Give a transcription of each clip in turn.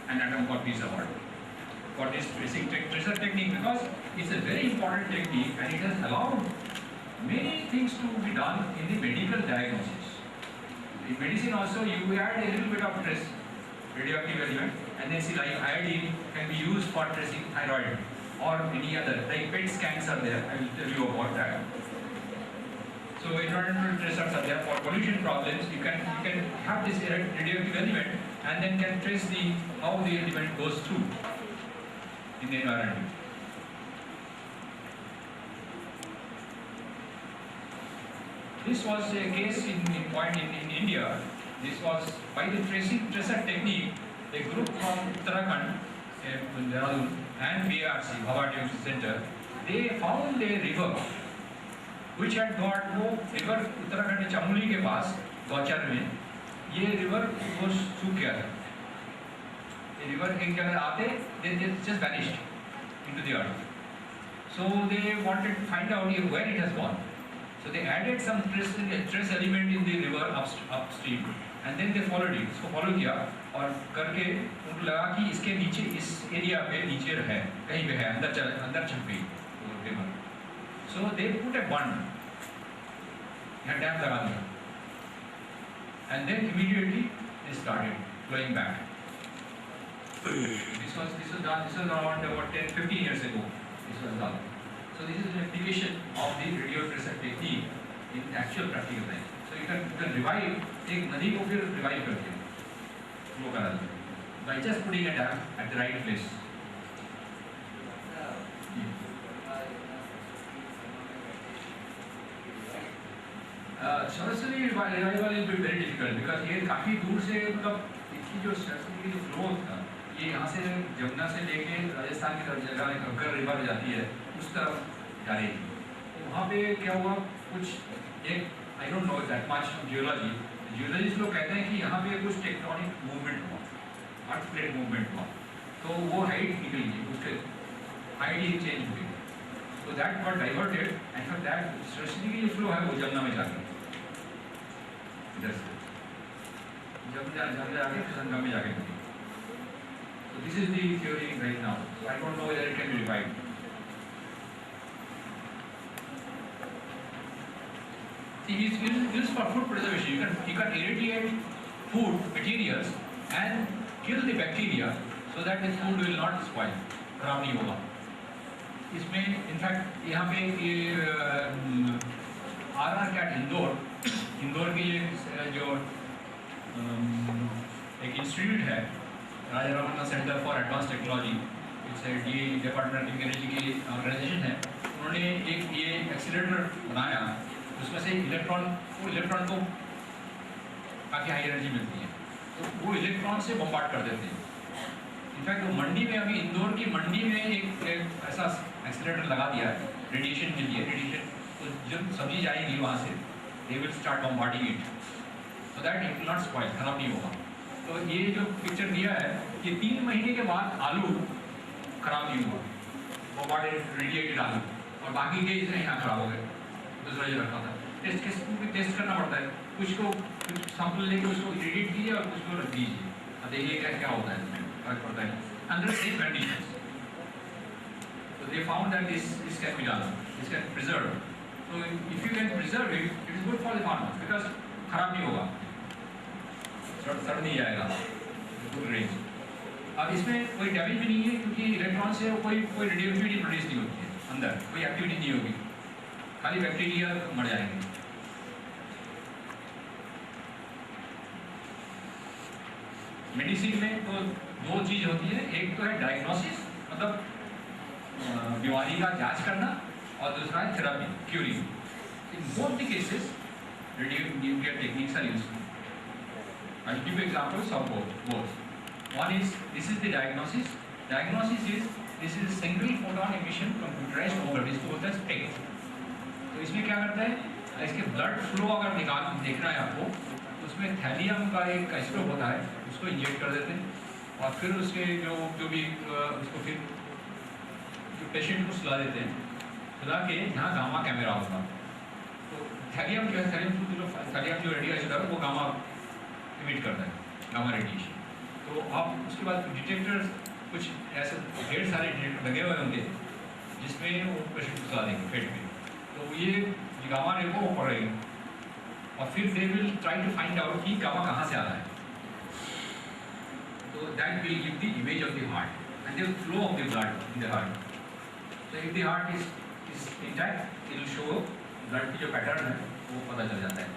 an Adam Scott Peace Award for this tracing tracer technique, because it's a very important technique and it has allowed many things to be done in the medical diagnosis. In medicine also, you add a little bit of trace radioactive element, and then see like iodine can be used for tracing thyroid or any other, like PET scans are there. I will tell you about that. So environmental tracers are there for pollution problems. You can have this radioactive element and then can trace how the element goes through in the environment. This was a case in India. This was by the tracer technique. A group from Uttarakhand, Dehradun, and BRC, Bhabha Diagnostic Center, they found a river which had got river Uttarakhand Chamoli के पास गौचर में ये river वो सूख गया था. ये river एक जगह आते they just vanished into the earth. So they wanted to find out where it has gone. So they added some trace element in the river upstream, and then they followed it. इसको follow किया और करके उनको लगा कि इसके नीचे इस एरिया पे नीचे है, कहीं पे है, अंदर छुप गई वो river. So they put a bund, यहाँ डैम लगा दिया, and then immediately they started flowing back. This was around about 10-15 years ago. This was done. So this is an application of the radio tracer technique in actual practical life. So you can revive, एक नदी को फिर revive करके flow करा देते हैं by just putting a dam at the right place. Saraswati revival is very difficult because ये काफ़ी दूर से, मतलब इसकी जो सरस्वती की जो फ्लो था ये यहाँ से जमुना से लेके राजस्थान की तरफ जगह घग्गर रिवर जाती है उस तरफ जा रही थी. तो वहाँ पे क्या हुआ, कुछ एक I don't know that much geologist लोग कहते हैं कि यहाँ पे कुछ टेक्टोनिक मूवमेंट हुआ, अर्थ प्लेट मूवमेंट हुआ, तो वो हाइट निकल गई, उसके हाइट ही चेंज हुई. So that got diverted, and for that Saraswati की जो फ्लो है वो जमुना में जाके इधर से जमुना जाके गंगा में जाके मिली. So this is the theory right now. So I don't know whether it can be revived. See, it's used for food preservation. You can irradiate food materials and kill the bacteria so that the food will not spoil, खराब नहीं होगा. इसमें in fact यहाँ पे ये RR cat Indore के ये जो एक इंस्टीट्यूट है, Raja Ramanna centre for advance technology, ये डिपार्टमेंट ऑफ एनर्जी की ऑर्गेनाइजेशन है. उन्होंने एक ये एक्सीलरेटर बनाया, उसमें से इलेक्ट्रॉन को काफ़ी हाई एनर्जी मिलती है, तो वो इलेक्ट्रॉन से बम्बार्ड कर देते हैं. इनफैक्ट वो मंडी में, अभी इंदौर की मंडी में एक ऐसा एक्सीलरेटर लगा दिया है रेडिएशन के लिए. रेडिएशन तो जब सब्जी जाएगी वहाँ से they will start bombarding it so that it will not spoil, खराब नहीं होगा. तो ये जो पिक्चर दिया है कि 3 महीने के बाद आलू खराब नहीं हुआ, बम्बार्डेड रेडिएटेड आलू, और बाकी के यहाँ खराब हो गए. दूसरा जो रखा था टेस्ट करना पड़ता है, कुछ सैंपल लेके उसको रेडिएट कीजिए और उसको रख दीजिए, अब देखिए क्या होता है इसमें, फर्क पड़ता है under same conditions. So they found that this can be done, this can preserve. So if you can preserve it, it is good for the farmer because खराब नहीं होगा, सड़ नहीं जाएगा, गुड रेंज. अब इसमें कोई डैमेज भी नहीं है क्योंकि इलेक्ट्रॉन से कोई रेडियोएक्टिविटी प्रोड्यूस नहीं होती है, अंदर कोई एक्टिविटी नहीं होगी, खाली बैक्टीरिया मर जाएंगे. मेडिसिन में तो 2 चीज़ होती है, एक तो है डायग्नोसिस, मतलब बीमारी का जांच करना, और दूसरा है therapy, curing. In both the cases radionuclear techniques are used. I will give examples of both. One is, this is the diagnosis. Diagnosis is, this is single photon emission computerized tomography, इसको बोलते हैं SPECT. तो इसमें क्या करता है, इसके blood flow अगर देखना है आपको, तो उसमें थैलियम का एक आइसोटोप होता है, उसको इंजेक्ट कर देते हैं, और फिर उसके जो भी उसको फिर जो पेशेंट को सुला देते हैं, सुला के यहाँ गामा कैमरा होगा. तो थैलियम जो रेडियो आइसोटोप है वो गामा इमिट करता है, गामा रेडिएशन. तो आप उसके बाद डिटेक्टर्स कुछ ऐसे ढेर सारे डिटेक्टर लगे हुए होंगे जिसमें वो पेशेंट घुसा देंगे पेट में, तो ये गामा रे को पड़ेगा और फिर they will try to find out कि गामा कहाँ से आ रहा है. So that will give the image of the heart and the flow of the blood in the heart. So if the heart is intact, it will show blood की जो pattern है वो पता चल जाता है.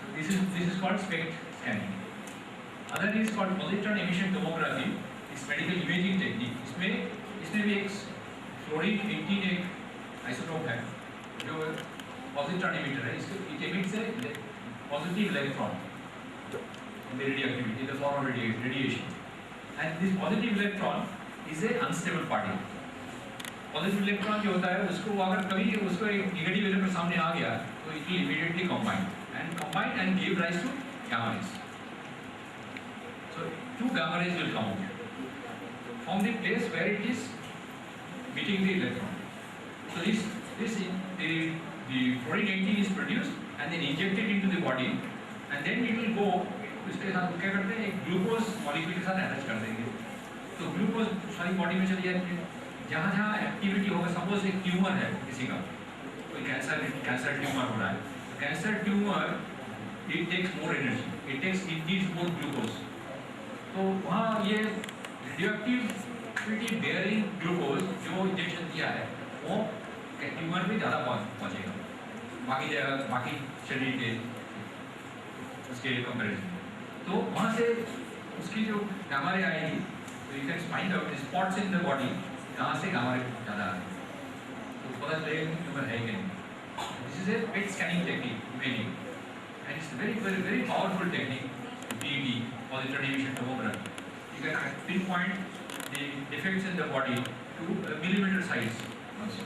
So this is called SPECT scanning. Other is called positron emission tomography. इस medical imaging technique इसमें भी एक फ्लोरीन 18 एक आइसोटोप है जो positron emitter है. इसको it emits a positive electron in the radioactivity in the form of radiation, and this positive electron is a unstable particle. Positive electron जो होता है उसको अगर कभी उसको एक negative electron सामने आ गया तो it will immediately combine and give rise to gamma rays. So two gamma rays will come out from the place where it is meeting the electron. So the fluorine 18 is produced and then injected into the body, and then it will go. इसके साथ क्या करते हैं, एक glucose molecule के साथ attach कर देंगे, तो ग्लूकोज सारी बॉडी में चली जाती है. जहाँ जहाँ एक्टिविटी होगा, सपोज एक ट्यूमर है किसी का, कोई कैंसर ट्यूमर हो रहा है, cancer tumour it takes more energy, it needs more glucose. तो वहाँ ये रेडियोएक्टिविटी बेयरिंग ग्लूकोज जो इंजेक्शन दिया है वो ट्यूमर में ज़्यादा पहुँचेगा बाकी शरीर के उसके कंपेरिजन. तो वहाँ से उसकी जो गामा रे आएगी, तो you can find out spots in the body कहाँ से गामा रे ज़्यादा आ रही है, तो पता चलेगा कि ट्यूमर है कि नहीं. This is a pet scanning technique imaging, and it's very powerful technique. PET, positron emission tomography. You can pinpoint the defects in the body to a millimeter size also.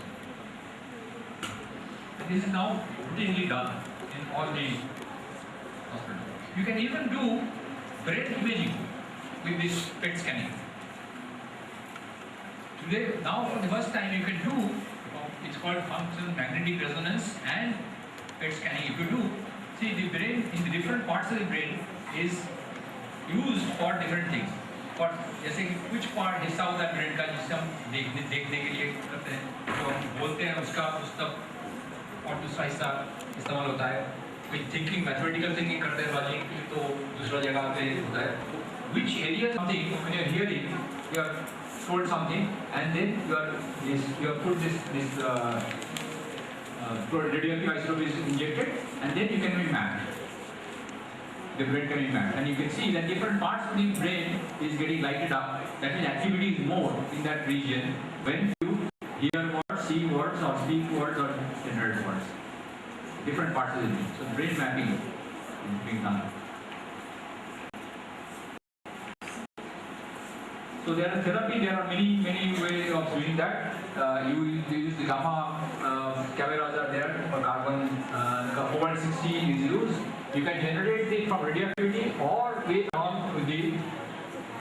This is now routinely done in all the hospitals. You can even do brain imaging with this PET scanning. Today, now for the first time, you can do, it's called functional magnetic resonance and PET scanning. If you do, see the brain in the different parts of the brain is used for different things. For जैसे कि कुछ part हिस्सा होता है brain का जिसे हम देखने के लिए करते हैं, जो हम बोलते हैं उसका उस तक और दूसरा हिस्सा इस्तेमाल होता है. कोई थिंकिंग मैथमेटिकल थिंकिंग करते हैं लॉजिक की, तो दूसरा जगह पे होता है. Which area something when you are hearing, you are told something and then you have put this radioactive isotope is injected and then you can be mapped. The brain can be mapped and you can see that different parts of the brain is getting lighted up. That means activity is more in that region when you hear words, see words or speak words or generate words. Different parts of the brain. So brain mapping is being done. So there are therapy. There are many ways of doing that. You use the gamma cameras are there for carbon. Cobalt 16 is used. You can generate it from radioactivity or with the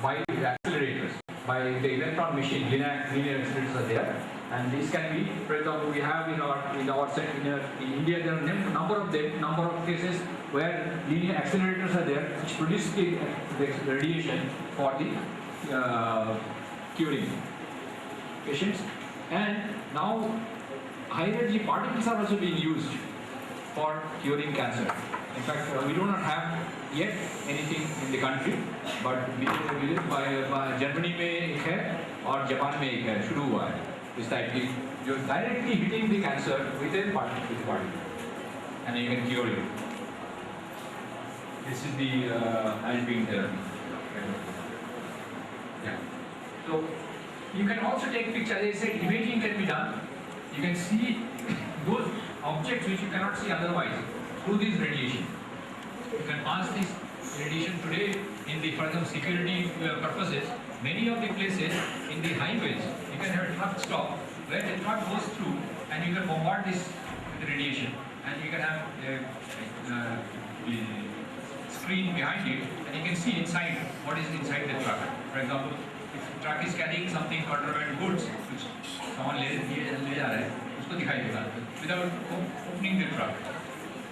by accelerators, by the electron machine. Linear accelerators are there, and this can be, for example, we have in our center in India there are a number of cases where linear accelerators are there which produce the radiation for the curing patients. And now high energy particles are also being used for curing cancer. In fact, we do not have yet anything in the country, but Germany में एक है और Japan में एक है, शुरू हुआ है इस टाइप की जो directly hitting the cancer with a particle, and you can cure it. This is the ion-beam therapy. Yeah. So you can also take pictures. As I said, imaging can be done. You can see those objects which you cannot see otherwise through this radiation. You can pass this radiation today in the, for example, security purposes. Many of the places in the highways, you can have a truck stop where the truck goes through and you can bombard this with the radiation, and you can have the screen behind it and you can see inside what is inside the truck. For example, if the truck is carrying something contraband goods which someone ले जा रहा है, उसको दिखाई देगा without opening the truck.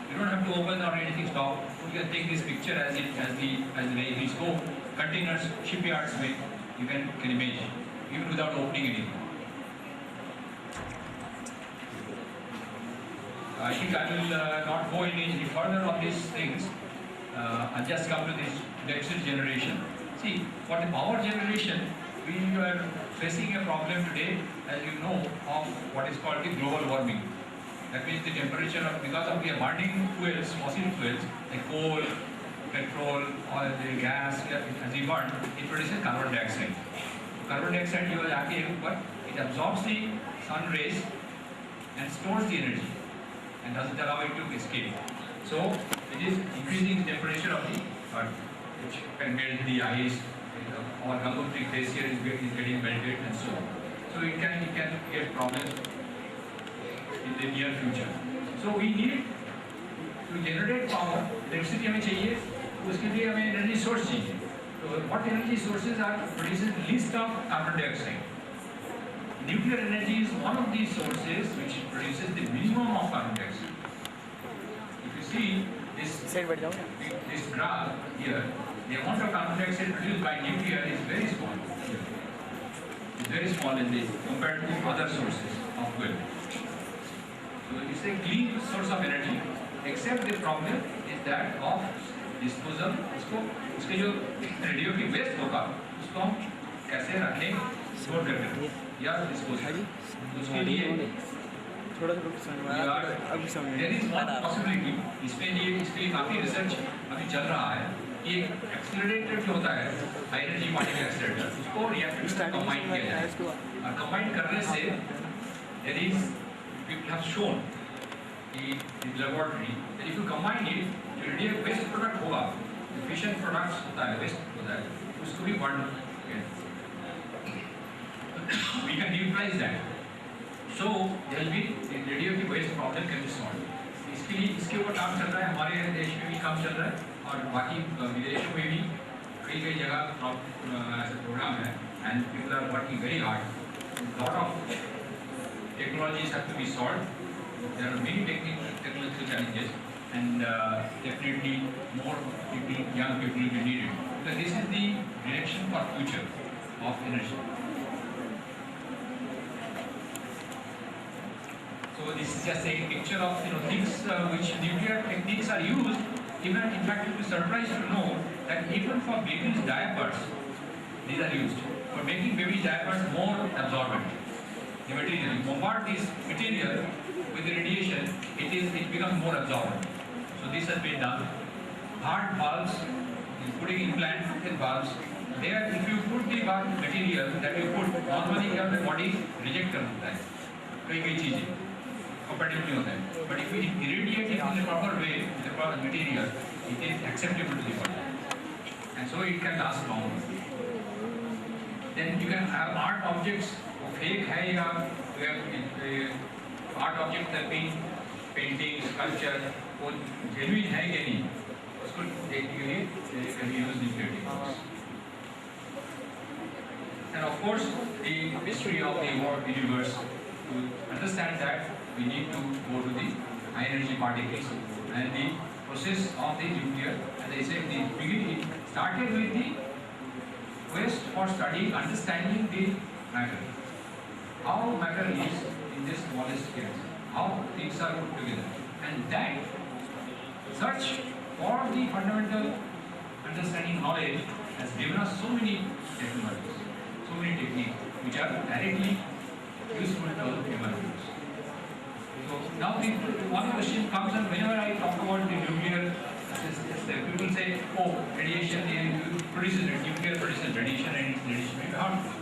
You don't have to open or anything, stop. You can take this picture as the vehicles go containers, shipyards में you can imagine even without opening anything. I think I will not go any further on these things. I'll just come to this electricity generation. See, for the power generation, we are facing a problem today, as you know, of what is called the global warming. That means the temperature of, because of the burning fuels, fossil fuels, like coal, petrol, oil, gas, as we burn, it produces carbon dioxide. Carbon dioxide it absorbs the sun rays and stores the energy and doesn't allow it to escape. So it is increasing the temperature of the earth, which can melt the ice. Our Gangotri glacier is getting melted and so on. So it can get problems in the near future. So we need to generate power. Electricity हमें चाहिए, उसके लिए हमें energy source चाहिए. So what energy sources are producing least of carbon dioxide? Nuclear energy is one of these sources which produces the minimum of carbon dioxide. If you see this graph here, the amount of carbon dioxide produced by nuclear is very small. It's very small compared to other sources of fuel. So it's a clean source of energy, except the problem is that of disposal. उसके जो radio की waste होगा, उसको हम कैसे रखें, store करके या डिस्पोज करें. उसके लिए there is one possibility. इसके लिए काफी रिसर्च अभी चल रहा है. ये एक्सीलरेटर जो होता है, हाई एनर्जी पार्टिकल एक्सीलरेटर, उसको रिएक्टर से कंबाइन किया जाए. और कंबाइन करने से there is, we have shown in the laboratory that if you combine it, जो रेडियो वेस्ट प्रोडक्ट होगा, फिशन प्रोडक्ट्स होता है, वेस्ट होता है, उसको भी बर्न किया. We can utilize that. So there will be the radio की waste problem can be solve. इसके लिए इसके ऊपर काम चल रहा है, हमारे देश में भी काम चल रहा है और बाकी विदेशों में भी कई जगह ऐसे प्रोग्राम है. And people are working very hard. Lot of technologies have to be solved. There are many technological challenges, and definitely more people, young people will be needed. Because this is the direction for future of energy. So this is just a picture of things which nuclear techniques are used. Even in fact, you will be surprised to know that even for babies' diapers, these are used for making baby diapers more absorbent. The material, you bombard this material with the radiation, it becomes more absorbent. So this has been done. Heart valves, putting implant with valves. There, if you put the valve material that you put, normally the body reject करता है. कई चीजें compatible नहीं होता है. But if you irradiate it in the proper way, with the proper material, it is acceptable to the body, and so it can last longer. Then you can have art objects. Fake है या art object that being painting, sculpture, वो genuine है कि नहीं, उसको देखने के लिए can use nuclear techniques. And of course, the history of the universe. To understand that, we need to go to the high energy particles and the process of the nuclear. As I said, the beginning started with the quest for studying, understanding the matter. How matter is in this smallest scale, how things are put together, and that search for the fundamental understanding knowledge has given us so many technologies, so many techniques which are directly useful to human beings. So now one question comes, and whenever I talk about the nuclear, people say, oh, radiation produces nuclear produces radiation and radiation may be harmful.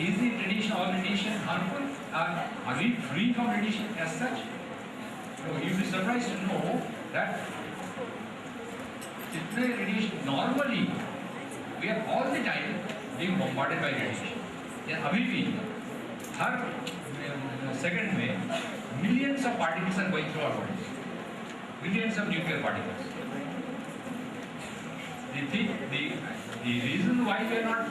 Is the radiation or radiation harmful? Are we free from radiation as such? So you'll be surprised to know that radiation normally we are all the time being bombarded by radiation. Yeah, अभी भी हर second में millions of particles are going through our bodies. Millions of nuclear particles. The reason why we are not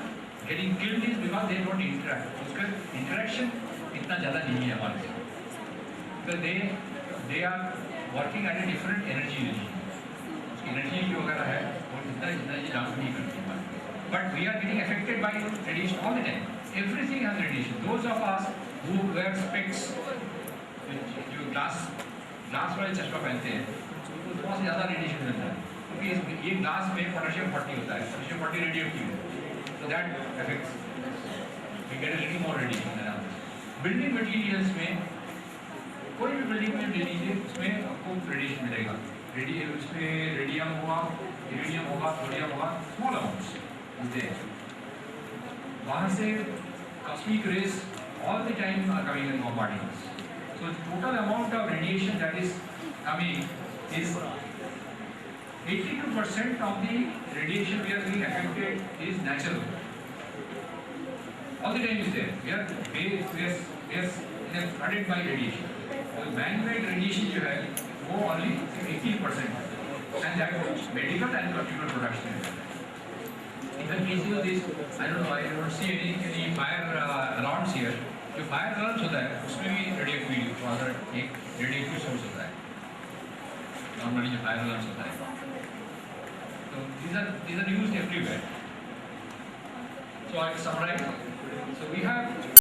getting killed is because they don't interact. उसका interaction इतना ज़्यादा नहीं है हमारे से. Because they are working at a different energy regime. उसकी energy जो वगैरह है वो इतना ये डांस नहीं करती हमारे. but we are getting affected by radiation all the time. Everything has radiation. Those of us who wear specs, जो ग्लास वाले चश्मा पहनते हैं, उनको बहुत ज़्यादा रेडिएशन मिलता है, क्योंकि ये ग्लास में पोटेशियम 40 होता है, पोटेशियम 40 रेडियोएक्टिव है, so that affects, we get a little more radiation than others. Building materials में कोई भी बिल्डिंग में ले लीजिए, उसमें आपको रेडिएशन मिलेगा, उसमें रेडियम होगा, इरेडियम होगा, थोडियम होगा, स्मॉल अमाउंट्स होते हैं. बाहर से cosmic rays all the time are coming in particles. So the total amount of radiation that is coming is 82% of the radiation we are being affected is natural. All the time is there. We are flooded by radiation. So man-made radiation जो है वो only 18%, and that medical and consumer production है. In the case of this, I don't know, I don't see any fire alarms here. जो fire alarms होता है उसमें भी radioactive वाला एक रेडियोएक्टिव सोर्स होता है. नॉर्मली जो फायर अलार्म्स होता है, तो these are used everywhere. So I summarize. So we have